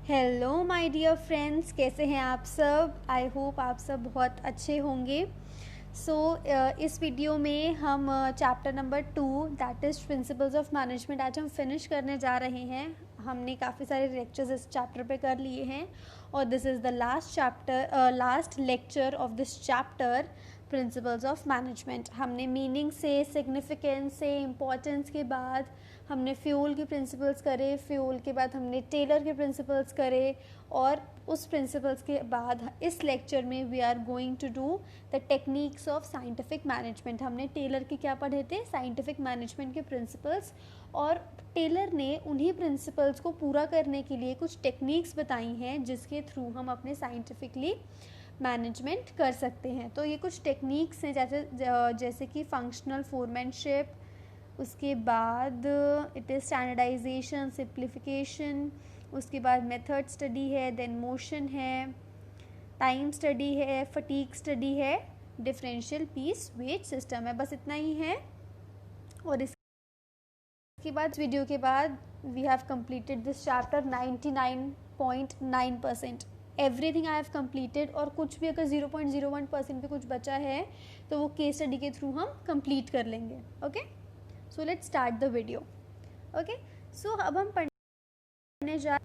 Hello my dear friends, कैसे हैं आप सब। आई होप आप सब बहुत अच्छे होंगे। इस वीडियो में हम chapter number 2 that is principles of management आज हम फिनिश करने जा रहे हैं। हमने काफ़ी सारे लेक्चर्स इस चैप्टर पे कर लिए हैं और this is the last lecture of this chapter principles of management. हमने मीनिंग से, सिग्निफिकेंस से, इम्पोर्टेंस के बाद हमने फ्यूल के प्रिंसिपल्स करे, फ्यूल के बाद हमने टेलर के प्रिंसिपल्स करे और उस प्रिंसिपल्स के बाद इस लेक्चर में we are going to do the techniques of scientific management. हमने टेलर के क्या पढ़े थे, साइंटिफिक मैनेजमेंट के प्रिंसिपल्स, और टेलर ने उन्हीं प्रिंसिपल्स को पूरा करने के लिए कुछ टेक्निक्स बताई हैं जिसके थ्रू हम अपने साइंटिफिकली मैनेजमेंट कर सकते हैं। तो ये कुछ टेक्निक्स हैं जैसे कि फंक्शनल फोरमैनशिप, उसके बाद इट इज़ स्टैंडर्डाइजेशन, सिंप्लीफिकेशन, उसके बाद मेथड स्टडी है, देन मोशन है, टाइम स्टडी है, फटीग स्टडी है, डिफरेंशियल पीस वेट सिस्टम है। बस इतना ही है। और इसके बाद वीडियो के बाद we have completed this chapter 99.9%। Everything I have completed, और कुछ भी अगर 0.01% पे कुछ बचा है तो वो केस स्टडी के थ्रू हम कंप्लीट कर लेंगे। Okay, so let's start the video. Okay, so अब हम पढ़ने जा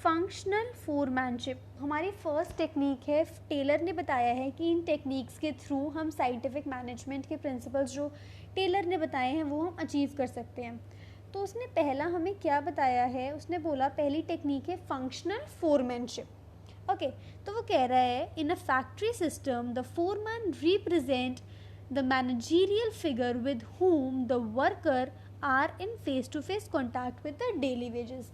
फंक्शनल फोरमैनशिप। हमारी फर्स्ट टेक्निक है। टेलर ने बताया है कि इन टेक्निक्स के थ्रू हम साइंटिफिक मैनेजमेंट के प्रिंसिपल्स जो टेलर ने बताए हैं वो हम अचीव कर सकते हैं। तो उसने पहला हमें क्या बताया है, उसने बोला पहली टेक्निक है फंक्शनल फोरमैनशिप। ओके, तो वो कह रहा है in a factory system the foreman represent the managerial figure with whom the worker are in face to face contact with the daily wages।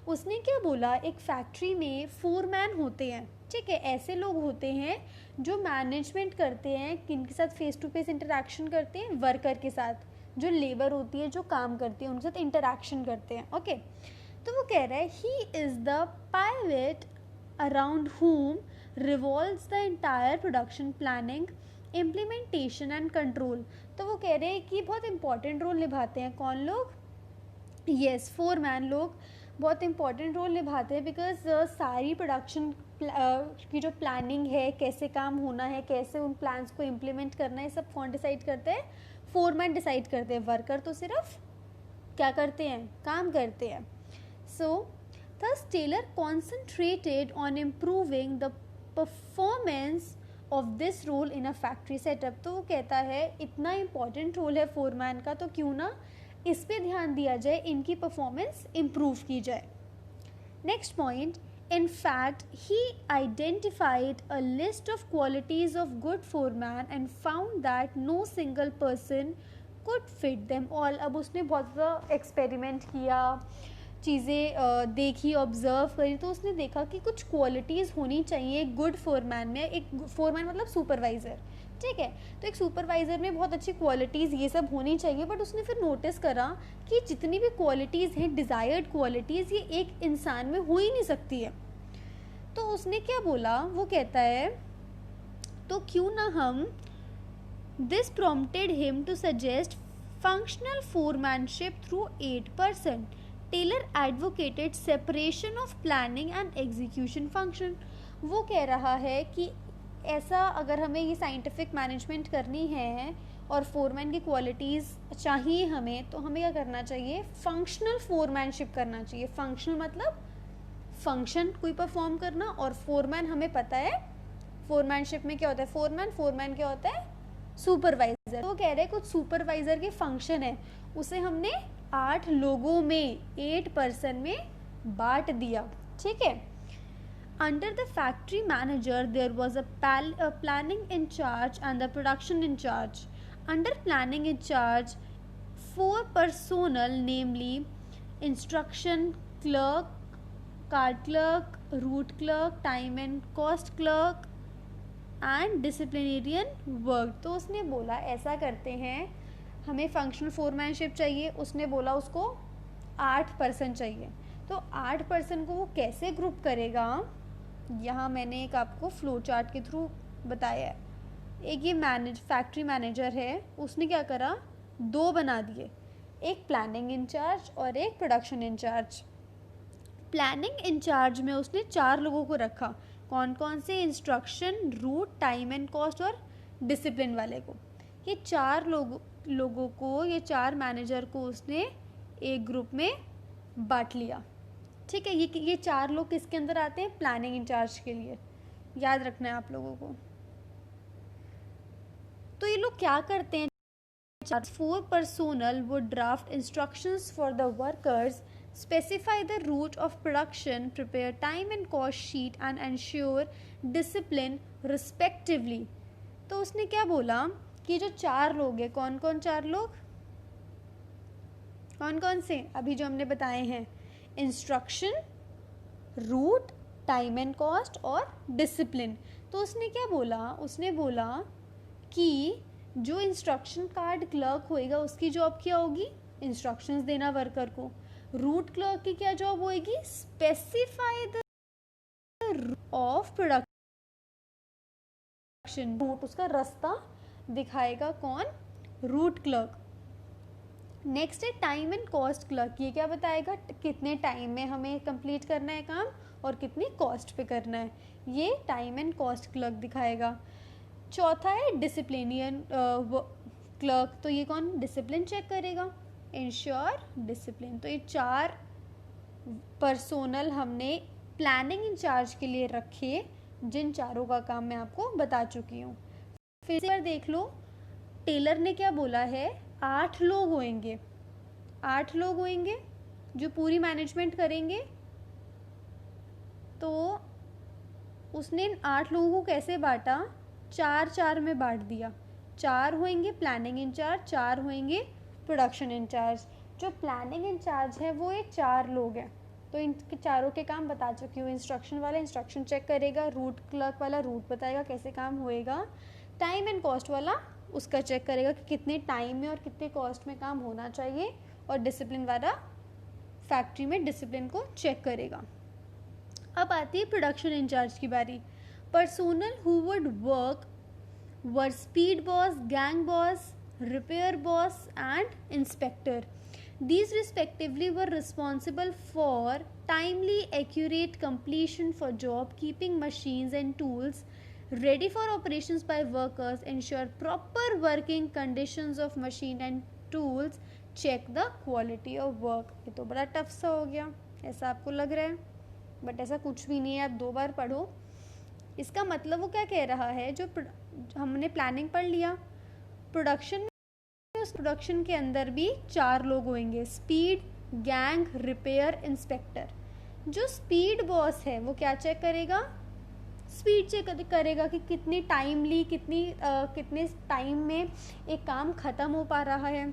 उसने क्या बोला, एक फैक्ट्री में फोरमैन होते हैं, ठीक है, ऐसे लोग होते हैं जो मैनेजमेंट करते हैं, किनके साथ फेस टू फेस इंटरेक्शन करते हैं, वर्कर के साथ, जो लेबर होती है, जो काम करती है, उनके साथ इंटरेक्शन करते हैं। ओके, तो वो कह रहा है he is the pilot around whom revolves the entire production planning, implementation and control. तो वो कह रहे हैं कि बहुत इंपॉर्टेंट रोल निभाते हैं। कौन लोग? यस, फोरमैन लोग बहुत इंपॉर्टेंट रोल निभाते हैं, बिकॉज सारी प्रोडक्शन की जो प्लानिंग है, कैसे काम होना है, कैसे उन प्लान्स को इम्प्लीमेंट करना है, सब कौन डिसाइड करते हैं? फोरमैन डिसाइड करते हैं। वर्कर तो सिर्फ क्या करते हैं? काम करते हैं। So thus Taylor concentrated on improving the performance of this role in a factory setup. तो वो कहता है इतना इम्पॉर्टेंट रोल है फोरमैन का, तो क्यों ना इस पे ध्यान दिया जाए, इनकी परफॉर्मेंस इम्प्रूव की जाए। Next point, in fact he identified a list of qualities of good foreman and found that no single person could fit them all। अब उसने बहुत ज़्यादा एक्सपेरिमेंट किया, चीज़ें देखी, ऑब्जर्व करी, तो उसने देखा कि कुछ क्वालिटीज़ होनी चाहिए गुड फोरमैन में। एक फोरमैन मतलब सुपरवाइज़र, ठीक है, तो एक सुपरवाइज़र में बहुत अच्छी क्वालिटीज़ ये सब होनी चाहिए। बट उसने फिर नोटिस करा कि जितनी भी क्वालिटीज़ हैं, डिज़ायर्ड क्वालिटीज़, ये एक इंसान में हो ही नहीं सकती है। तो उसने क्या बोला, वो कहता है तो क्यों ना हम, this prompted him to suggest functional foremanship through 8%। Taylor advocated separation of planning and execution function. वो कह रहा है कि ऐसा अगर हमें ये साइंटिफिक मैनेजमेंट करनी है और फोरमैन की क्वालिटीज़ चाहिए हमें, तो हमें क्या करना चाहिए? फंक्शनल फोरमैनशिप करना चाहिए। फंक्शनल मतलब फंक्शन कोई परफॉर्म करना, और फोरमैन हमें पता है फोरमैनशिप में क्या होता है। फोरमैन क्या होता है? सुपरवाइज़र। तो वो कह रहे हैं कुछ सुपरवाइज़र के फंक्शन है, उसे हमने 8 लोगों में, 8% में बांट दिया, ठीक है। Under the factory manager there was a planning in charge and the production in charge. Under planning in charge, 4 personnel, namely instruction clerk, card clerk, route clerk, time and cost clerk and disciplinarian work। तो उसने बोला ऐसा करते हैं, हमें functional foremanship चाहिए, उसने बोला उसको 8% चाहिए। तो 8% को वो कैसे ग्रुप करेगा, यहाँ मैंने एक आपको फ्लो चार्ट के थ्रू बताया है। एक ये फैक्ट्री मैनेजर है, उसने क्या करा, 2 बना दिए, एक प्लानिंग इंचार्ज और एक प्रोडक्शन इंचार्ज। प्लानिंग इंचार्ज में उसने 4 लोगों को रखा। कौन कौन से? Instruction, route, time and cost और डिसिप्लिन वाले को। ये 4 लोगों को, ये 4 मैनेजर को उसने एक ग्रुप में बांट लिया। ठीक है, ये 4 लोग किसके अंदर आते हैं? प्लानिंग इंचार्ज के लिए। याद रखना है आप लोगों को। तो ये लोग क्या करते हैं? 4 personnel would draft instructions for the workers, specify the route of production, prepare time and cost sheet and ensure discipline respectively। तो उसने क्या बोला कि जो 4 लोग हैं, कौन कौन 4 लोग? कौन कौन से? अभी जो हमने बताए हैं, instruction, route, time and cost और डिसिप्लिन। तो उसने क्या बोला? उसने बोला कि जो इंस्ट्रक्शन कार्ड क्लर्क होएगा उसकी जॉब क्या होगी? इंस्ट्रक्शंस देना वर्कर को। रूट क्लर्क की क्या जॉब होएगी? Specify the route of production. Route, उसका रास्ता दिखाएगा कौन? Route clerk. नेक्स्ट है टाइम एंड कॉस्ट क्लर्क। ये क्या बताएगा? कितने टाइम में हमें कंप्लीट करना है काम और कितनी कॉस्ट पे करना है, ये टाइम एंड कॉस्ट क्लर्क दिखाएगा। चौथा है डिसिप्लिनियन क्लर्क। तो ये कौन? डिसिप्लिन चेक करेगा, इंश्योर डिसिप्लिन। तो ये 4 पर्सोनल हमने प्लानिंग इंचार्ज के लिए रखे, जिन 4 का काम मैं आपको बता चुकी हूँ। फिर से देख लो, टेलर ने क्या बोला है? 8 लोग होंगे, 8 लोग होंगे जो पूरी मैनेजमेंट करेंगे। तो उसने 8 लोगों को कैसे बांटा? 4-4 में बांट दिया। 4 होंगे प्लानिंग इंचार्ज, 4 होंगे प्रोडक्शन इंचार्ज। जो प्लानिंग इंचार्ज है वो ये 4 लोग हैं। तो इन चारों के काम बता चुकी हूँ। इंस्ट्रक्शन वाला इंस्ट्रक्शन चेक करेगा, रूट क्लर्क वाला रूट बताएगा कैसे काम होएगा, टाइम एंड कॉस्ट वाला उसका चेक करेगा कि कितने टाइम में और कितने कॉस्ट में काम होना चाहिए, और डिसिप्लिन वाला फैक्ट्री में डिसिप्लिन को चेक करेगा। अब आती है प्रोडक्शन इंचार्ज की बारी। Personnel who would work were speed boss, gang boss, repair boss and inspector. These respectively were responsible for timely, accurate completion for job, keeping machines and tools ready for operations by workers, ensure proper working conditions of machine and tools, check the quality of work। ये तो बड़ा tough सा हो गया, ऐसा आपको लग रहा है, बट ऐसा कुछ भी नहीं है। आप 2 बार पढ़ो। इसका मतलब वो क्या कह रहा है? जो हमने प्लानिंग पढ़ लिया, प्रोडक्शन में, उस प्रोडक्शन के अंदर भी 4 लोग होंगे, स्पीड, गैंग, रिपेयर, इंस्पेक्टर। जो स्पीड बॉस है वो क्या चेक करेगा? स्पीड चेक करेगा कि कितनी टाइमली, कितने टाइम में एक काम ख़त्म हो पा रहा है।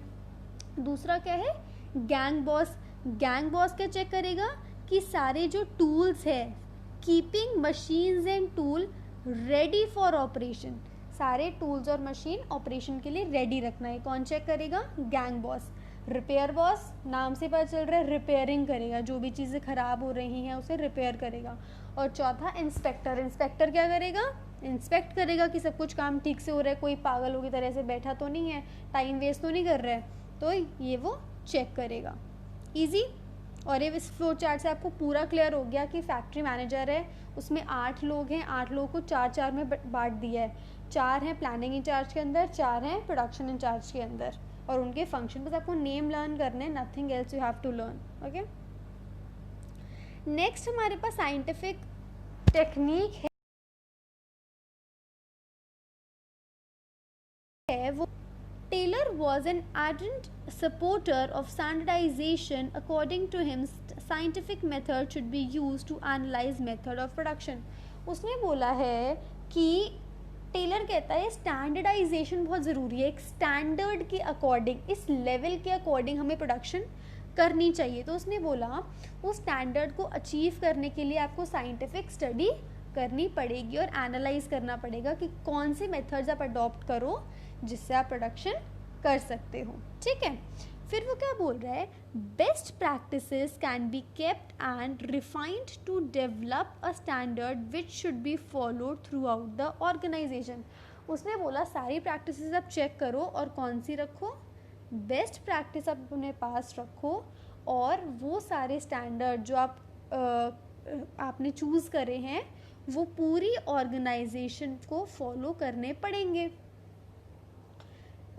दूसरा क्या है? Gang boss. गैंग बॉस क्या चेक करेगा? कि सारे जो टूल्स है, keeping machines and tool ready for operation, सारे टूल्स और मशीन ऑपरेशन के लिए रेडी रखना है। कौन चेक करेगा? Gang boss. रिपेयर बॉस, नाम से पता चल रहा है रिपेयरिंग करेगा, जो भी चीज़ें ख़राब हो रही हैं उसे रिपेयर करेगा। और चौथा इंस्पेक्टर। इंस्पेक्टर क्या करेगा? इंस्पेक्ट करेगा कि सब कुछ काम ठीक से हो रहा है, कोई पागलों की तरह से बैठा तो नहीं है, टाइम वेस्ट तो नहीं कर रहा है, तो ये वो चेक करेगा। ईजी। और ये इस फ्लो चार्ट से आपको पूरा क्लियर हो गया कि फैक्ट्री मैनेजर है, उसमें 8 लोग हैं, 8 लोगों को 4-4 में बांट दिया है। 4 हैं प्लानिंग इंचार्ज के अंदर, 4 हैं प्रोडक्शन इंचार्ज के अंदर, और उनके फंक्शन बस आपको नेम लर्न करने, nothing else you have to learn. Okay, next हमारे पास साइंटिफिक टेक्निक है वो। Taylor was an ardent supporter of standardization. According to him, scientific method should be used to analyze method of production. उसने बोला है कि Taylor कहता है स्टैंडर्डाइजेशन बहुत ज़रूरी है, एक स्टैंडर्ड के अकॉर्डिंग, इस लेवल के अकॉर्डिंग हमें प्रोडक्शन करनी चाहिए। तो उसने बोला उस स्टैंडर्ड को अचीव करने के लिए आपको साइंटिफिक स्टडी करनी पड़ेगी और एनालाइज करना पड़ेगा कि कौन से मेथड्स आप अडॉप्ट करो जिससे आप प्रोडक्शन कर सकते हो। ठीक है, फिर वो क्या बोल रहा है? Best practices can be kept and refined to develop a standard which should be followed throughout the organisation. उसने बोला सारी प्रैक्टिसेस आप चेक करो और कौन सी रखो? बेस्ट प्रैक्टिस आप अपने पास रखो, और वो सारे स्टैंडर्ड जो आप आपने चूज़ करे हैं वो पूरी ऑर्गेनाइजेशन को फॉलो करने पड़ेंगे.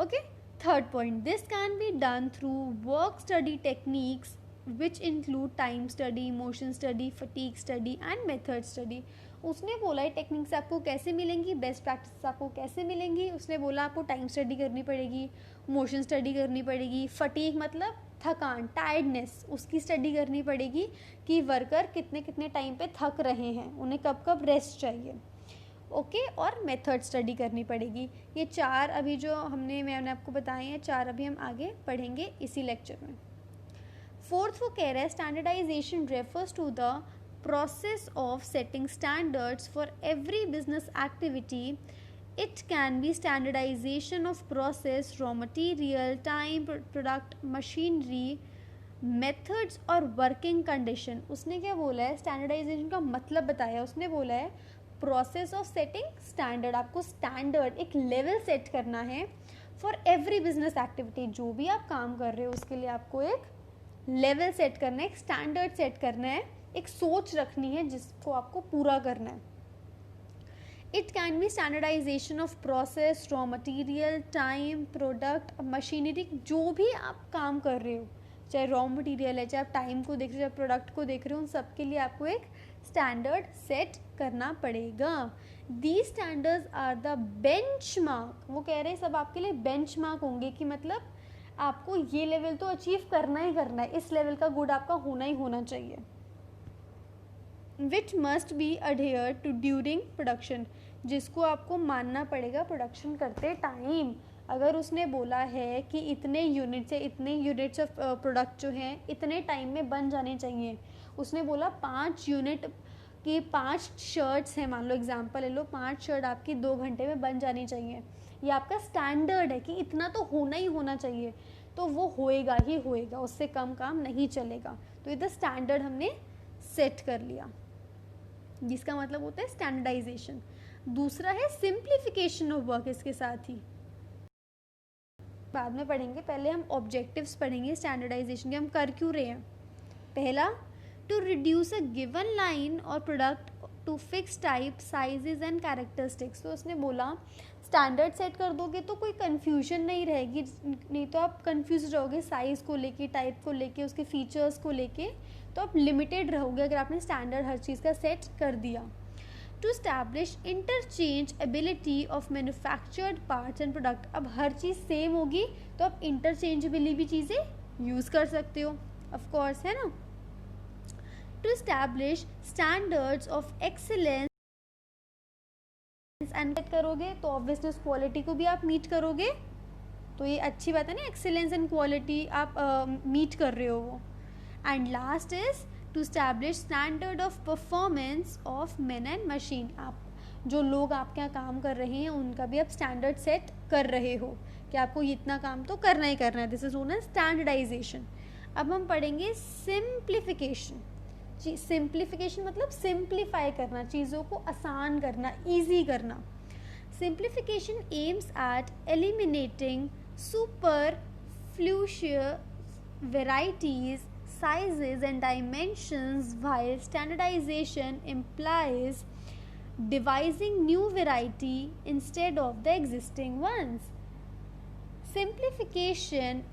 Okay. Third point, this can be done through work study techniques which include time study, motion study, fatigue study and method study. उसने बोला है टेक्निक्स आपको कैसे मिलेंगी, बेस्ट प्रैक्टिस आपको कैसे मिलेंगी. उसने बोला आपको टाइम स्टडी करनी पड़ेगी, मोशन स्टडी करनी पड़ेगी, फटीग मतलब थकान, टायर्डनेस, उसकी स्टडी करनी पड़ेगी कि वर्कर कितने कितने टाइम पे थक रहे हैं, उन्हें कब कब रेस्ट चाहिए. ओके. और मेथड स्टडी करनी पड़ेगी. ये 4 अभी जो मैंने आपको बताए हैं 4 अभी हम आगे पढ़ेंगे इसी लेक्चर में. फोर्थ वो कह रहा है standardisation refers to the process of setting standards for every business activity. It can be standardization of process, raw material, time, product, machinery, methods और working condition. उसने क्या बोला है, स्टैंडर्डाइजेशन का मतलब बताया. उसने बोला है प्रोसेस ऑफ सेटिंग स्टैंडर्ड, आपको स्टैंडर्ड एक लेवल सेट करना है फॉर एवरी बिजनेस एक्टिविटी. जो भी आप काम कर रहे हो उसके लिए आपको एक लेवल सेट करना है, एक स्टैंडर्ड सेट करना है, एक सोच रखनी है जिसको आपको पूरा करना है. It can be standardisation of process, raw material, time, product, machinery. जो भी आप काम कर रहे हो, चाहे रॉ मटेरियल है, चाहे आप टाइम को देख रहे हो, चाहे प्रोडक्ट को देख रहे हो, उन सब के लिए आपको एक स्टैंडर्ड सेट करना पड़ेगा. These standards are the benchmark. वो कह रहे हैं सब आपके लिए बेंचमार्क होंगे कि मतलब आपको ये लेवल तो अचीव करना ही करना है, इस लेवल का गुड आपका होना ही होना चाहिए. Which must be adhered to during production, जिसको आपको मानना पड़ेगा प्रोडक्शन करते टाइम. अगर उसने बोला है कि इतने यूनिट से इतने यूनिट्स ऑफ प्रोडक्ट जो हैं इतने टाइम में बन जाने चाहिए. उसने बोला 5 यूनिट की 5 शर्ट्स हैं, मान लो एग्जांपल ले लो, 5 शर्ट आपकी 2 घंटे में बन जानी चाहिए. ये आपका स्टैंडर्ड है कि इतना तो होना ही होना चाहिए, तो वो होएगा ही होएगा, उससे कम काम नहीं चलेगा. तो ये स्टैंडर्ड हमने सेट कर लिया, जिसका मतलब होता है स्टैंडर्डाइजेशन. दूसरा है सिंप्लीफिकेशन ऑफ वर्क. इसके साथ ही बाद में पढ़ेंगे, पहले हम ऑब्जेक्टिव्स पढ़ेंगे स्टैंडर्डाइजेशन के, हम कर क्यों रहे हैं. पहला, to reduce a given line or product to fix type, sizes and characteristics. तो उसने बोला स्टैंडर्ड सेट कर दोगे तो कोई कन्फ्यूजन नहीं रहेगी, नहीं तो आप कन्फ्यूज रहोगे साइज़ को लेके, टाइप को लेके, उसके फीचर्स को लेके, तो आप लिमिटेड रहोगे अगर आपने स्टैंडर्ड हर चीज़ का सेट कर दिया. To establish interchangeability of manufactured parts and product. अब हर चीज़ सेम होगी तो आप इंटरचेंजेबली भी चीज़ें यूज़ कर सकते हो, ऑफ कोर्स, है ना. To establish standards of excellence and करोगे तो ऑब्वियसली उस क्वालिटी को भी आप मीट करोगे. तो ये अच्छी बात है ना, एक्सीलेंस एंड क्वालिटी आप मीट कर रहे हो वो. And last is to establish standard of performance of man and machine. आप जो लोग आपके यहाँ काम कर रहे हैं उनका भी आप स्टैंडर्ड सेट कर रहे हो कि आपको इतना काम तो करना ही करना है. This is known as standardisation. अब हम पढ़ेंगे सिंप्लीफिकेशन. सिंप्लीफिकेशन मतलब सिंप्लीफाई करना, चीज़ों को आसान करना, ईजी करना. Simplification aims at eliminating superfluous varieties, sizes and dimensions, while standardization implies devising new variety instead of the existing ones. Simplification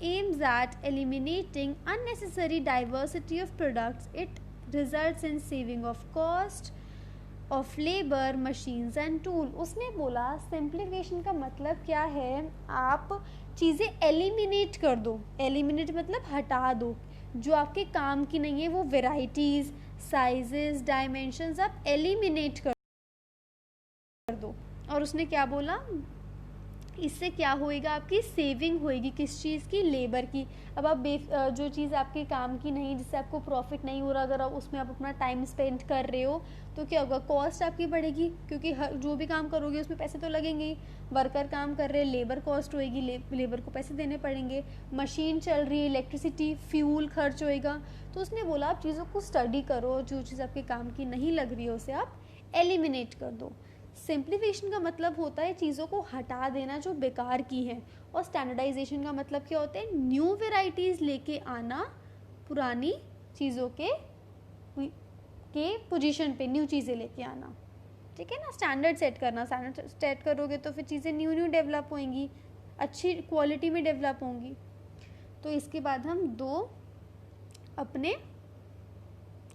aims at eliminating unnecessary diversity of products. It results in saving of cost of labor, machines and tool. उसने बोला simplification का मतलब क्या है, आप चीज़ें eliminate कर दो. एलिमिनेट मतलब हटा दो, जो आपके काम की नहीं है वो वेराइटीज़, साइजेस, डायमेंशंस आप एलिमिनेट कर दो. और उसने क्या बोला, इससे क्या होएगा, आपकी सेविंग होएगी. किस चीज़ की, लेबर की. अब आप जो चीज़ आपके काम की नहीं, जिससे आपको प्रॉफिट नहीं हो रहा, अगर आप उसमें आप अपना टाइम स्पेंड कर रहे हो तो क्या होगा, कॉस्ट आपकी बढ़ेगी, क्योंकि जो भी काम करोगे उसमें पैसे तो लगेंगे ही. वर्कर काम कर रहे हैं, लेबर कॉस्ट होएगी, लेबर को पैसे देने पड़ेंगे. मशीन चल रही है, इलेक्ट्रिसिटी, फ्यूल खर्च होएगा. तो उसने बोला आप चीज़ों को स्टडी करो, जो चीज़ आपके काम की नहीं लग रही है उसे आप एलिमिनेट कर दो. सिंप्लीफिकेशन का मतलब होता है चीज़ों को हटा देना जो बेकार की है. और स्टैंडर्डाइजेशन का मतलब क्या होता है, न्यू वेराइटीज़ लेके आना पुरानी चीज़ों के के पोजीशन पे न्यू चीज़ें लेके आना, ठीक है ना। स्टैंडर्ड सेट करना, स्टैंडर्ड सेट करोगे तो फिर चीज़ें न्यू डेवलप होंगी, अच्छी क्वालिटी में डेवलप होंगी। तो इसके बाद हम 2 अपने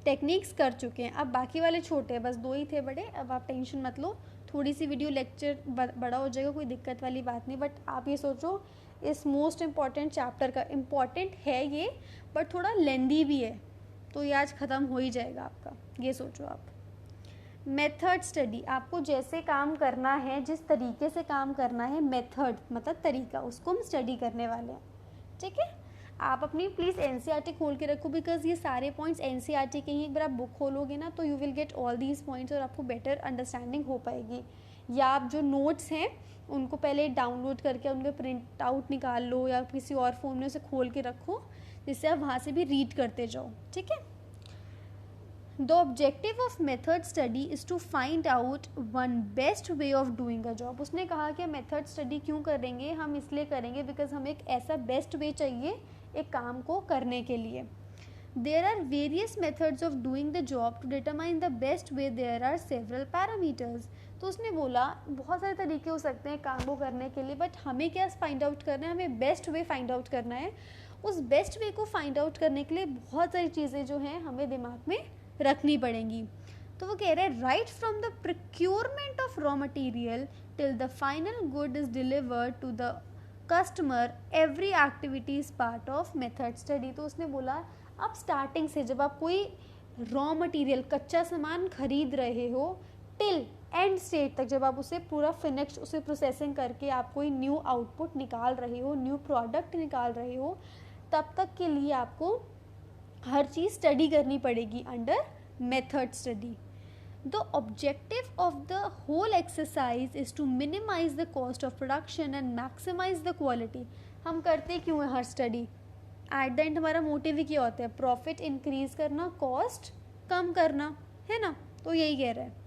टेक्निक्स कर चुके हैं। अब बाकी वाले छोटे हैं, बस 2 ही थे बड़े। अब आप टेंशन मत लो, थोड़ी सी वीडियो लेक्चर बड़ा हो जाएगा, कोई दिक्कत वाली बात नहीं। बट आप ये सोचो, इस मोस्ट इम्पॉर्टेंट चैप्टर का इम्पॉर्टेंट है ये, बट थोड़ा लेंदी भी है, तो ये आज ख़त्म हो ही जाएगा आपका, ये सोचो आप। मेथड स्टडी, आपको जैसे काम करना है, जिस तरीके से काम करना है, मेथड मतलब तरीका, उसको हम स्टडी करने वाले हैं, ठीक है। आप अपनी प्लीज़ एनसीईआरटी खोल के रखो, बिकॉज ये सारे पॉइंट्स एनसीईआरटी के ही। एक बार आप बुक खोलोगे ना तो you will get all these points और आपको बेटर अंडरस्टैंडिंग हो पाएगी। या आप जो नोट्स हैं उनको पहले डाउनलोड करके उनके प्रिंट आउट निकाल लो, या किसी और फ़ोन में उसे खोल के रखो, जिससे आप वहाँ से भी रीड करते जाओ, ठीक है। The objective of method study is to find out one best way of doing a job. उसने कहा कि मेथड स्टडी क्यों करेंगे, हम इसलिए करेंगे बिकॉज हमें एक ऐसा बेस्ट वे चाहिए एक काम को करने के लिए। There are various methods of doing the job to determine the best way. There are several parameters. तो उसने बोला बहुत सारे तरीके हो सकते हैं काम को करने के लिए, बट हमें क्या फाइंड आउट करना है, हमें बेस्ट वे फाइंड आउट करना है। उस बेस्ट वे को फाइंड आउट करने के लिए बहुत सारी चीज़ें जो हैं हमें दिमाग में रखनी पड़ेंगी। तो वो कह रहे हैं right from the procurement of raw material till the final good is delivered to the customer, every activity is part of method study. तो उसने बोला आप स्टार्टिंग से, जब आप कोई रॉ मटेरियल कच्चा सामान खरीद रहे हो, टिल एंड स्टेट तक, जब आप उसे पूरा फिनिश, उसे प्रोसेसिंग करके आप कोई न्यू आउटपुट निकाल रहे हो, न्यू प्रोडक्ट निकाल रहे हो, तब तक के लिए आपको हर चीज़ स्टडी करनी पड़ेगी under method study. The objective of the whole exercise is to minimise the cost of production and maximise the quality. हम करते क्यों है हर स्टडी? एट द एंड हमारा मोटिव ही क्या होता है? प्रॉफिट इंक्रीज करना, कॉस्ट कम करना, है ना। तो यही कह रहे हैं।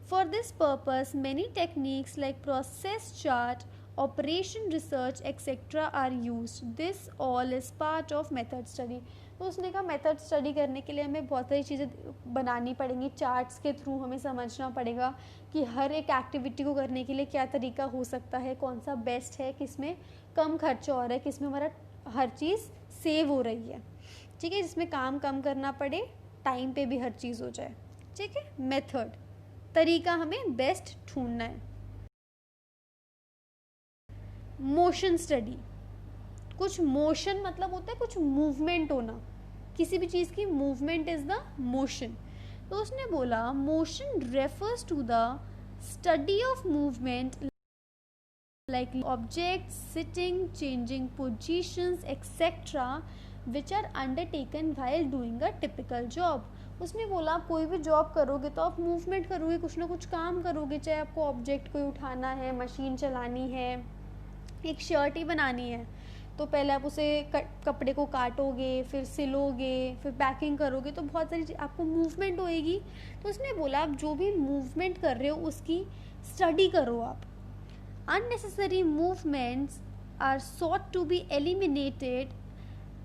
For this purpose many techniques like process chart, operation research etcetera are used. This all is part of method study. तो उसने कहा मेथड स्टडी करने के लिए हमें बहुत सारी चीज़ें बनानी पड़ेंगी, चार्ट्स के थ्रू हमें समझना पड़ेगा कि हर एक एक्टिविटी को करने के लिए क्या तरीका हो सकता है, कौन सा बेस्ट है, किस में कम खर्चा हो रहा है, किस में हमारा हर चीज़ सेव हो रही है, ठीक है, जिसमें काम कम करना पड़े, टाइम पे भी हर चीज़ हो जाए, ठीक है। मेथड तरीका हमें बेस्ट ढूंढना है। मोशन स्टडी, कुछ मोशन मतलब होता है कुछ मूवमेंट होना, किसी भी चीज़ की मूवमेंट इज द मोशन। तो उसने बोला motion refers to the study of movement like objects sitting, changing positions etcetera which are undertaken while doing a typical job. उसने बोला आप कोई भी जॉब करोगे तो आप मूवमेंट करोगे, कुछ ना कुछ काम करोगे, चाहे आपको ऑब्जेक्ट कोई उठाना है, मशीन चलानी है, एक शर्ट ही बनानी है, तो पहले आप उसे कपड़े को काटोगे, फिर सिलोगे, फिर पैकिंग करोगे, तो बहुत सारी आपको मूवमेंट होएगी। तो उसने बोला आप जो भी मूवमेंट कर रहे हो उसकी स्टडी करो आप। Unnecessary movements are sought to be eliminated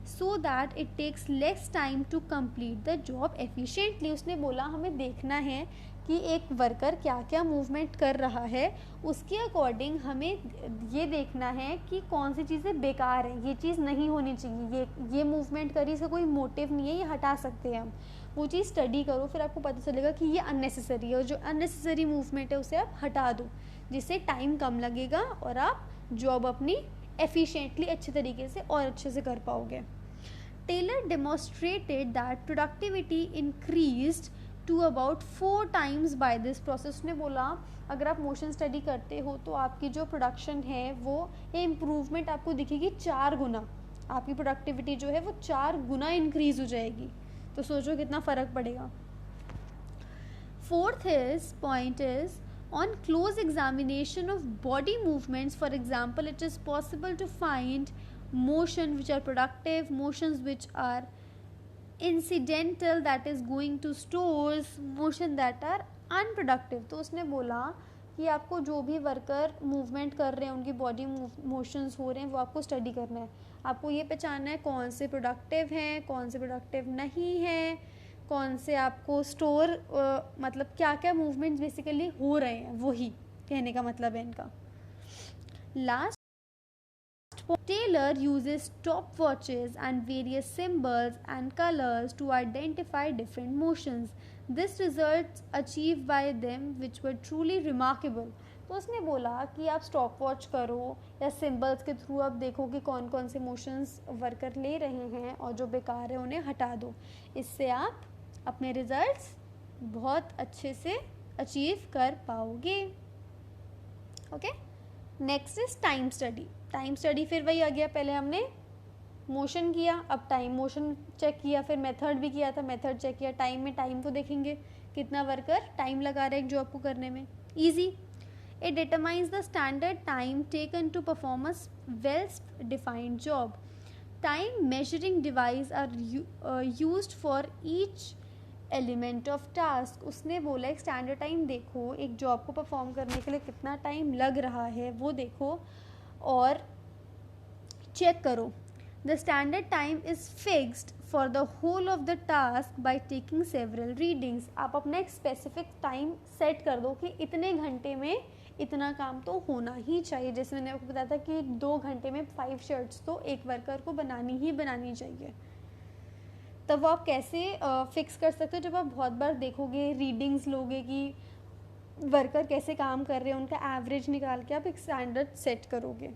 so that it takes less time to complete the job efficiently. उसने बोला हमें देखना है कि एक वर्कर क्या क्या मूवमेंट कर रहा है, उसके अकॉर्डिंग हमें ये देखना है कि कौन सी चीज़ें बेकार है, ये चीज़ नहीं होनी चाहिए, ये मूवमेंट करी, इसका कोई मोटिव नहीं है, ये हटा सकते हैं हम। वो चीज़ स्टडी करो, फिर आपको पता चलेगा कि ये अननेसेसरी है, और जो अननेसेसरी मूवमेंट है उसे आप हटा दो, जिससे टाइम कम लगेगा और आप जॉब अपनी एफिशिएंटली अच्छे तरीके से और अच्छे से कर पाओगे। Taylor demonstrated that productivity increased to about 4 times by this process. ने बोला अगर आप मोशन स्टडी करते हो तो आपकी जो प्रोडक्शन है वो ये इम्प्रूवमेंट आपको दिखेगी 4 गुना, आपकी प्रोडक्टिविटी जो है वो 4 गुना इंक्रीज हो जाएगी। तो सोचो कितना फ़र्क पड़ेगा। Fourth point is on close examination of body movements, for example, it is possible to find motion which are productive, motions which are incidental that is going to stores, motion that are unproductive। तो उसने बोला कि आपको जो भी worker movement कर रहे हैं, उनकी बॉडी मोशंस हो रहे हैं, वो आपको स्टडी करना है। आपको ये पहचानना है कौन से प्रोडक्टिव हैं, कौन से प्रोडक्टिव नहीं हैं, कौन से आपको स्टोर मतलब क्या क्या मूवमेंट्स बेसिकली हो रहे हैं, वही कहने का मतलब है इनका. Last, Taylor uses stopwatches and various symbols and colors to identify different motions. This results achieved by them which were truly remarkable. तो उसने बोला कि आप स्टॉप वॉच करो या सिंबल्स के थ्रू आप देखो कि कौन कौन से मोशंस वर्कर ले रहे हैं और जो बेकार है उन्हें हटा दो. इससे आप अपने रिजल्ट्स बहुत अच्छे से अचीव कर पाओगे. Okay, next is time study. Time study फिर वही आ गया, पहले हमने मोशन किया, अब टाइम मोशन चेक किया, फिर मेथड भी किया था, मेथड चेक किया. टाइम में टाइम को देखेंगे कितना वर्कर टाइम लगा रहे हैं एक जॉब को करने में. Easy. It determines the standard time taken to perform a well defined job. Time measuring device are used for each element of task. उसने बोला एक स्टैंडर्ड टाइम देखो, एक जॉब को परफॉर्म करने के लिए कितना टाइम लग रहा है वो देखो और चेक करो. The standard time is fixed for the whole of the task by taking several readings. आप अपना एक स्पेसिफिक टाइम सेट कर दो कि इतने घंटे में इतना काम तो होना ही चाहिए. जैसे मैंने आपको बताया था कि 2 घंटे में 5 शर्ट्स तो एक वर्कर को बनानी ही बनानी चाहिए. तब वो आप कैसे फिक्स कर सकते हो, जब आप बहुत बार देखोगे, रीडिंग्स लोगे कि वर्कर कैसे काम कर रहे हैं, उनका एवरेज निकाल के आप एक स्टैंडर्ड सेट करोगे.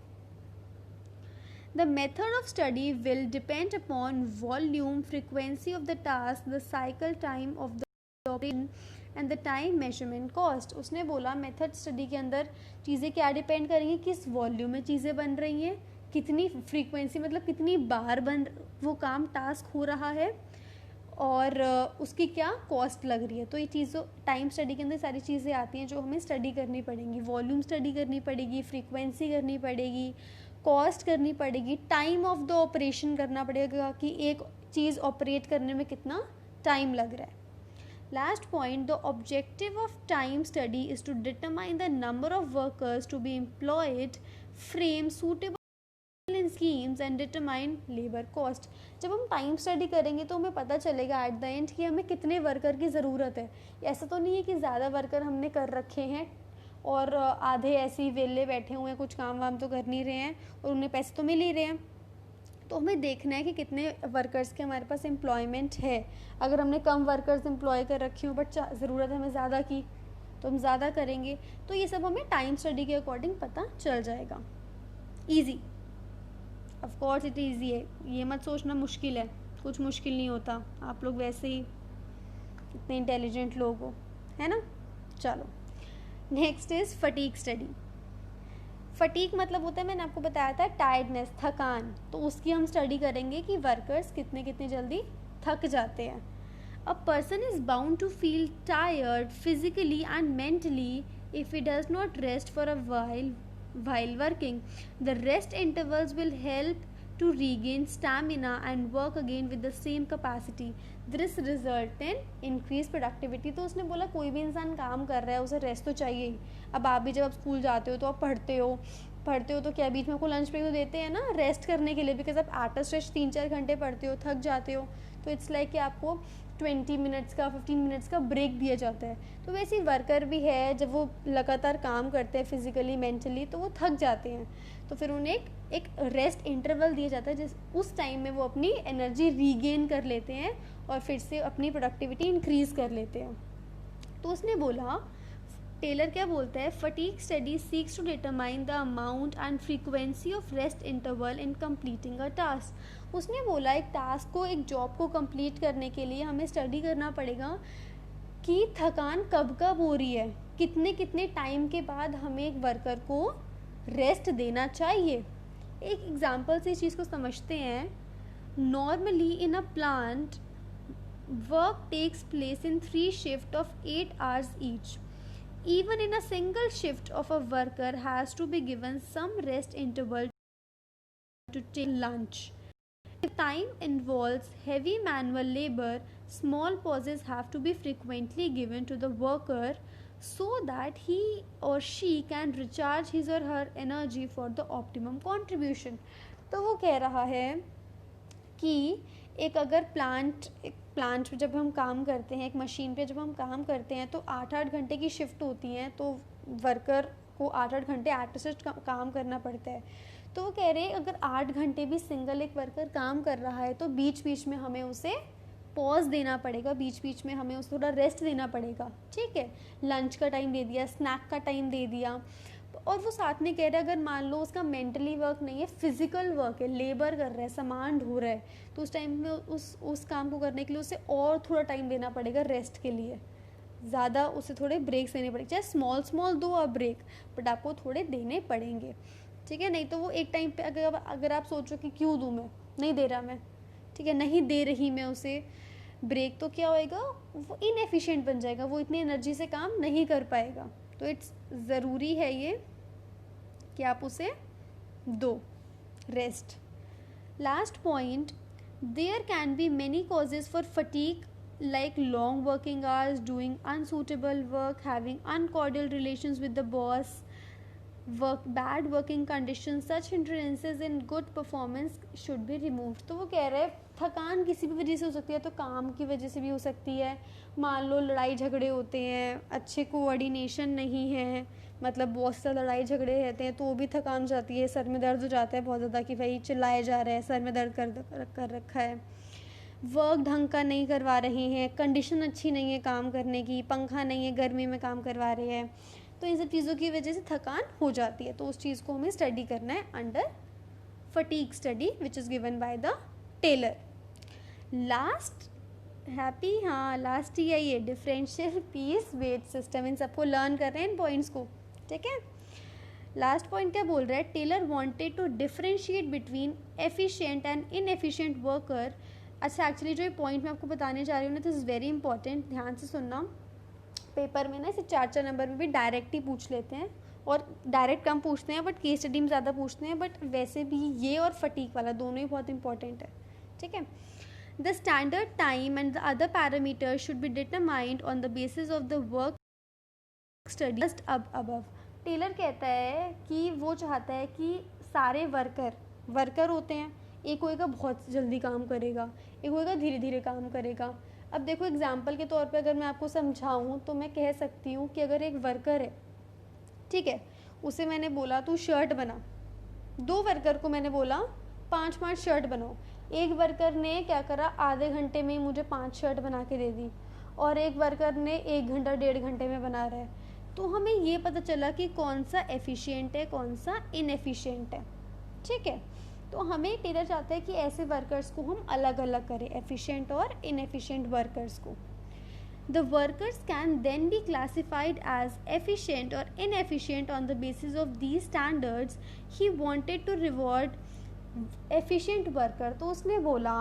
The method of study will depend upon volume, frequency of the task, the cycle time of the operation and the time measurement cost. उसने बोला मेथड स्टडी के अंदर चीज़ें क्या डिपेंड करेंगी, किस वॉल्यूम में चीज़ें बन रही हैं, कितनी फ्रीक्वेंसी मतलब कितनी बार वो काम टास्क हो रहा है और उसकी क्या कॉस्ट लग रही है. तो ये चीज़ों टाइम स्टडी के अंदर सारी चीज़ें आती हैं जो हमें स्टडी करनी पड़ेंगी. वॉल्यूम स्टडी करनी पड़ेगी, फ्रीक्वेंसी करनी पड़ेगी, कॉस्ट करनी पड़ेगी, टाइम ऑफ द ऑपरेशन करना पड़ेगा कि एक चीज़ ऑपरेट करने में कितना टाइम लग रहा है. Last point, the objective of time study is to determine the number of workers to be employed, frame suitable in schemes and determine labour cost. जब हम टाइम स्टडी करेंगे तो हमें पता चलेगा एट द एंड कि हमें कितने वर्कर की ज़रूरत है. ऐसा तो नहीं है कि ज़्यादा वर्कर हमने कर रखे हैं और आधे ऐसे ही वेले बैठे हुए हैं, कुछ काम वाम तो कर नहीं रहे हैं और उन्हें पैसे तो मिल ही रहे हैं. तो हमें देखना है कि कितने वर्कर्स के हमारे पास एम्प्लॉयमेंट है. अगर हमने कम वर्कर्स एम्प्लॉय कर रखी हो बट ज़रूरत है हमें ज़्यादा की, तो हम ज़्यादा करेंगे. तो ये सब हमें टाइम स्टडी के अकॉर्डिंग पता चल जाएगा. Easy, of course it easy है, ये मत सोचना मुश्किल है, कुछ मुश्किल नहीं होता. आप लोग वैसे ही इतने इंटेलिजेंट लोग हो, है ना. चलो, next is fatigue study. Fatigue मतलब होता है, मैंने आपको बताया था, टायर्डनेस, थकान. तो उसकी हम स्टडी करेंगे कि वर्कर्स कितने कितने जल्दी थक जाते हैं. A person is bound to feel tired physically and mentally if he does not rest for a while working. The rest intervals will help to regain stamina and work again with the same capacity. This result in increased productivity. तो उसने बोला कोई भी इंसान काम कर रहा है उसे रेस्ट तो चाहिए ही. अब आप भी जब आप स्कूल जाते हो तो आप पढ़ते हो तो क्या बीच में आपको लंच ब्रेक तो देते हैं ना रेस्ट करने के लिए, बिकॉज आप आर्ट स्ट्रेच 3-4 घंटे पढ़ते हो, थक जाते हो, तो इट्स लाइक कि आपको 20 मिनट्स का 15 मिनट्स का ब्रेक दिया जाता है. तो वैसे ही वर्कर भी है, जब वो लगातार काम करते हैं फिजिकली मेंटली तो वो थक जाते हैं, तो फिर उन्हें एक रेस्ट इंटरवल दिया जाता है जिस उस टाइम में वो अपनी एनर्जी रीगेन कर लेते हैं और फिर से अपनी प्रोडक्टिविटी इंक्रीज़ कर लेते हैं. तो उसने बोला, टेलर क्या बोलता है, fatigue study seeks to determine the amount and frequency of rest interval in completing a task. उसने बोला एक टास्क को, एक जॉब को कंप्लीट करने के लिए हमें स्टडी करना पड़ेगा कि थकान कब कब हो रही है, कितने कितने टाइम के बाद हमें एक वर्कर को रेस्ट देना चाहिए. एक एग्जांपल से इस चीज़ को समझते हैं. Normally in a plant work takes place in 3 shift of 8 hours each. Even in a single shift of a worker has to be given some rest interval to take lunch. If time involves heavy manual labor, small pauses have to be frequently given to the worker so that he or she can recharge his or her energy for the optimum contribution. तो वो कह रहा है कि एक अगर एक plant पे जब हम काम करते हैं, एक मशीन पे जब हम काम करते हैं, तो 8-8 घंटे की शिफ्ट होती है, तो वर्कर को 8-8 घंटे एट काम करना पड़ता है। तो वो कह रहे हैं अगर 8 घंटे भी सिंगल एक वर्कर काम कर रहा है तो बीच बीच में हमें उसे पॉज देना पड़ेगा, बीच बीच में हमें उसे थोड़ा रेस्ट देना पड़ेगा, ठीक है। लंच का टाइम दे दिया, स्नैक का टाइम दे दिया। और वो साथ में कह रहे हैं अगर मान लो उसका मेंटली वर्क नहीं है, फिजिकल वर्क है, लेबर कर रहा है, सामान ढो रहा है, तो उस टाइम में उस काम को करने के लिए उसे और थोड़ा टाइम देना पड़ेगा रेस्ट के लिए, ज़्यादा उसे थोड़े ब्रेक्स देने पड़ेंगे, चाहे स्मॉल दो आप ब्रेक, बट आपको थोड़े देने पड़ेंगे, ठीक है। नहीं तो वो एक टाइम पे अगर आप सोचो कि क्यों दूँ मैं, नहीं दे रहा मैं, ठीक है, नहीं दे रही मैं उसे ब्रेक, तो क्या होएगा, वो इनएफिशिएंट बन जाएगा, वो इतनी एनर्जी से काम नहीं कर पाएगा। तो इट्स ज़रूरी है ये कि आप उसे दो rest. Last point, there can be many causes for fatigue like long working hours, doing unsuitable work, having uncordial relations with the boss, bad working conditions. Such hindrances in good performance should be removed. तो वो कह रहे हैं थकान किसी भी वजह से हो सकती है, तो काम की वजह से भी हो सकती है, मान लो लड़ाई झगड़े होते हैं, अच्छे कोऑर्डिनेशन नहीं है, मतलब बॉस से लड़ाई झगड़े रहते हैं तो वो भी थकान जाती है, सर में दर्द हो जाता है बहुत ज़्यादा कि भाई चिल्लाया जा रहा है, सर में दर्द कर रखा है, वर्क ढंग का नहीं करवा रहे हैं, कंडीशन अच्छी नहीं है काम करने की, पंखा नहीं है, गर्मी में काम करवा रहे हैं, तो इन सब चीज़ों की वजह से थकान हो जाती है। तो उस चीज़ को हमें स्टडी करना है under fatigue study which is given by the Taylor. Last हैप्पी, हाँ लास्ट ही है ये, डिफरेंशियल पीस वेट सिस्टम। इन सबको लर्न कर रहे हैं इन पॉइंट्स को, ठीक है। लास्ट पॉइंट क्या बोल रहा है, Taylor wanted to differentiate between efficient and inefficient worker. अच्छा, एक्चुअली जो ये पॉइंट मैं आपको बताने जा रही हूँ ना, दिस इज़ वेरी इंपॉर्टेंट, ध्यान से सुनना। पेपर में ना इसे 4-4 नंबर में भी डायरेक्ट ही पूछ लेते हैं, और डायरेक्ट कम पूछते हैं बट केस स्टडी में ज़्यादा पूछते हैं, बट वैसे भी ये और फटीक वाला दोनों ही बहुत इंपॉर्टेंट है, ठीक है। The standard time and the other parameters should be determined on the basis of the work study just above. Taylor कहता है कि वो चाहता है कि सारे वर्कर होते हैं, एक होएगा बहुत जल्दी काम करेगा, एक होएगा धीरे धीरे काम करेगा। अब देखो एग्जाम्पल के तौर पे अगर मैं आपको समझाऊँ तो मैं कह सकती हूँ कि अगर एक वर्कर है, ठीक है, उसे मैंने बोला तू शर्ट बना, 2 वर्कर को मैंने बोला 5-5 शर्ट बनाओ। एक वर्कर ने क्या करा, आधे घंटे में ही मुझे 5 शर्ट बना के दे दी, और एक वर्कर ने 1 घंटा 1.5 घंटे में बना रहा है। तो हमें ये पता चला कि कौन सा एफिशिएंट है, कौन सा इनएफिशिएंट है, ठीक है। तो हमें टेलर चाहता है कि ऐसे वर्कर्स को हम अलग अलग करें, एफिशिएंट और इनएफिशिएंट वर्कर्स को। The workers can then be classified as efficient or inefficient on the basis of these standards. He wanted to reward efficient worker. तो उसने बोला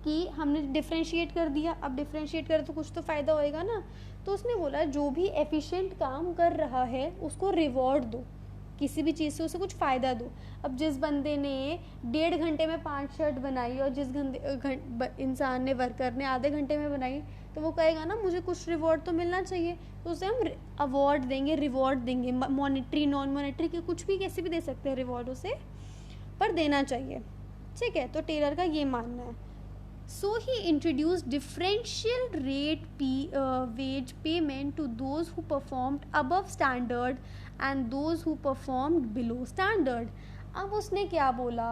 कि हमने डिफ्रेंशिएट कर दिया, अब डिफ्रेंशिएट कर तो कुछ तो फ़ायदा होएगा ना, तो उसने बोला जो भी एफिशिएंट काम कर रहा है उसको रिवॉर्ड दो, किसी भी चीज़ से उसे कुछ फ़ायदा दो। अब जिस बंदे ने 1.5 घंटे में 5 शर्ट बनाई और जिस इंसान ने, वर्कर ने आधे घंटे में बनाई, तो वो कहेगा ना मुझे कुछ रिवॉर्ड तो मिलना चाहिए, तो उसे हम अवार्ड देंगे, रिवॉर्ड देंगे, मॉनेटरी नॉन मॉनेटरी के कुछ भी कैसे भी दे सकते हैं रिवॉर्ड उसे, पर देना चाहिए, ठीक है। तो टेलर का ये मानना है। So he introduced differential rate wage payment to those who performed above standard and those who performed below standard. अब उसने क्या बोला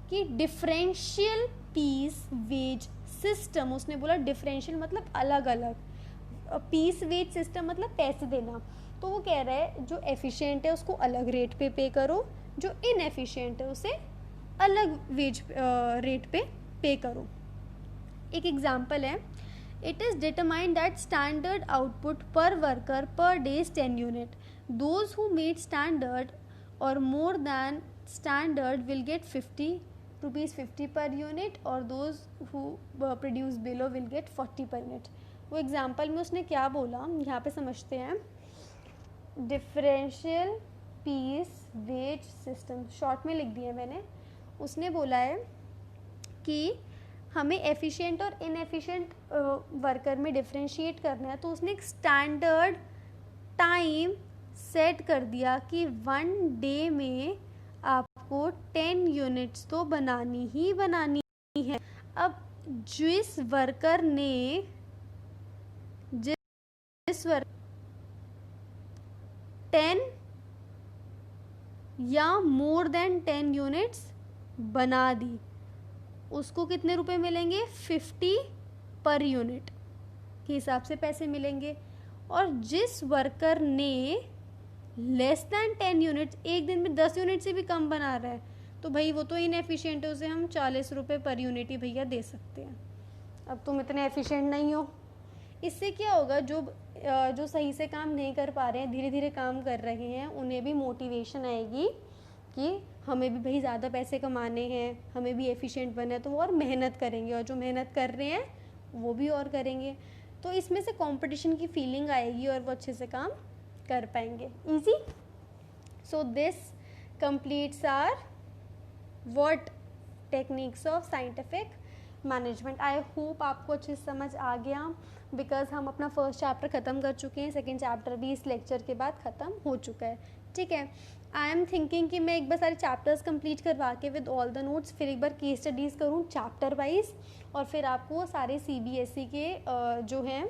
कि differential piece wage system, उसने बोला differential मतलब अलग अलग, piece wage system मतलब पैसे देना। तो वो कह रहा है जो efficient है उसको अलग रेट पे पे करो, जो inefficient है उसे अलग वेज रेट पे पे करो। एक एग्जाम्पल है, it is determined that standard output per worker per day is 10 unit, those who made standard or more than standard will get 50 rupees 50 per unit, और those who produce below will get 40 per unit. वो example में उसने क्या बोला यहाँ पे समझते हैं। Differential piece wage system short में लिख दिया मैंने। उसने बोला है कि हमें एफिशिएंट और इनएफिशिएंट वर्कर में डिफरेंशिएट करना है, तो उसने एक स्टैंडर्ड टाइम सेट कर दिया कि 1 डे में आपको 10 यूनिट्स तो बनानी ही बनानी है। अब जिस वर्कर ने 10 या मोर देन 10 यूनिट्स बना दी, उसको कितने रुपए मिलेंगे? 50 पर यूनिट के हिसाब से पैसे मिलेंगे। और जिस वर्कर ने लेस दैन 10 यूनिट्स, एक दिन में 10 यूनिट से भी कम बना रहा है, तो भाई वो तो इनएफिशिएंट है, उसे हम 40 रुपये पर यूनिट ही भैया दे सकते हैं। अब तुम इतने एफिशिएंट नहीं हो। इससे क्या होगा, जो सही से काम नहीं कर पा रहे हैं, धीरे धीरे काम कर रहे हैं, उन्हें भी मोटिवेशन आएगी कि हमें भी भाई ज़्यादा पैसे कमाने हैं, हमें भी एफिशिएंट बनना है, तो वो और मेहनत करेंगे, और जो मेहनत कर रहे हैं वो भी और करेंगे। तो इसमें से कंपटीशन की फीलिंग आएगी और वो अच्छे से काम कर पाएंगे। Easy. So this completes our what techniques of scientific management. I hope आपको अच्छे से समझ आ गया, बिकॉज हम अपना फर्स्ट चैप्टर ख़त्म कर चुके हैं, सेकेंड चैप्टर भी इस लेक्चर के बाद ख़त्म हो चुका है। ठीक है, आई एम थिंकिंग कि मैं एक बार सारे चैप्टर्स कंप्लीट करवा के विद ऑल द नोट्स फिर एक बार केस स्टडीज़ करूँ चैप्टर वाइज, और फिर आपको सारे CBSE के जो हैं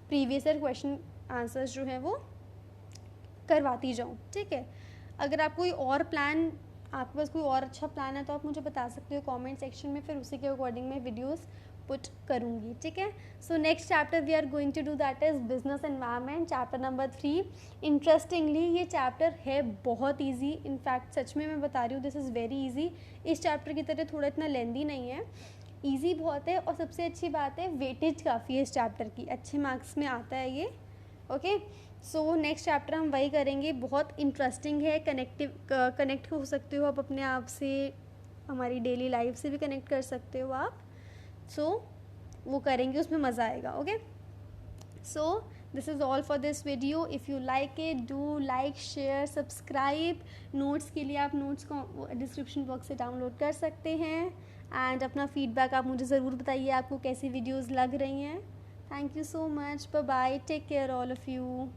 प्रीवियस ईयर क्वेश्चन आंसर्स जो हैं वो करवाती जाऊँ। ठीक है, अगर आप कोई और प्लान, आपके पास कोई और अच्छा प्लान है तो आप मुझे बता सकते हो कमेंट सेक्शन में, फिर उसी के अकॉर्डिंग मैं वीडियोस पुट करूँगी। ठीक है, so next chapter we are going to do that is business environment, chapter number 3। Interestingly ये चैप्टर है बहुत ईजी, इनफैक्ट सच में मैं बता रही हूँ दिस इज़ वेरी ईजी। इस चैप्टर की तरह थोड़ा इतना लेंदी नहीं है, ईजी बहुत है, और सबसे अच्छी बात है वेटेज काफ़ी है इस चैप्टर की, अच्छे मार्क्स में आता है ये। ओके, सो नेक्स्ट चैप्टर हम वही करेंगे, बहुत इंटरेस्टिंग है, कनेक्ट हो सकते हो आप अपने आप से, हमारी डेली लाइफ से भी कनेक्ट कर सकते हो आप। सो वो करेंगे, उसमें मज़ा आएगा। Okay, so this is all for this video. If you like it, do like, share, subscribe. Notes के लिए आप नोट्स को डिस्क्रिप्शन बॉक्स से डाउनलोड कर सकते हैं, एंड अपना फीडबैक आप मुझे ज़रूर बताइए आपको कैसी वीडियोज़ लग रही हैं। Thank you so much, bye bye, take care all of you.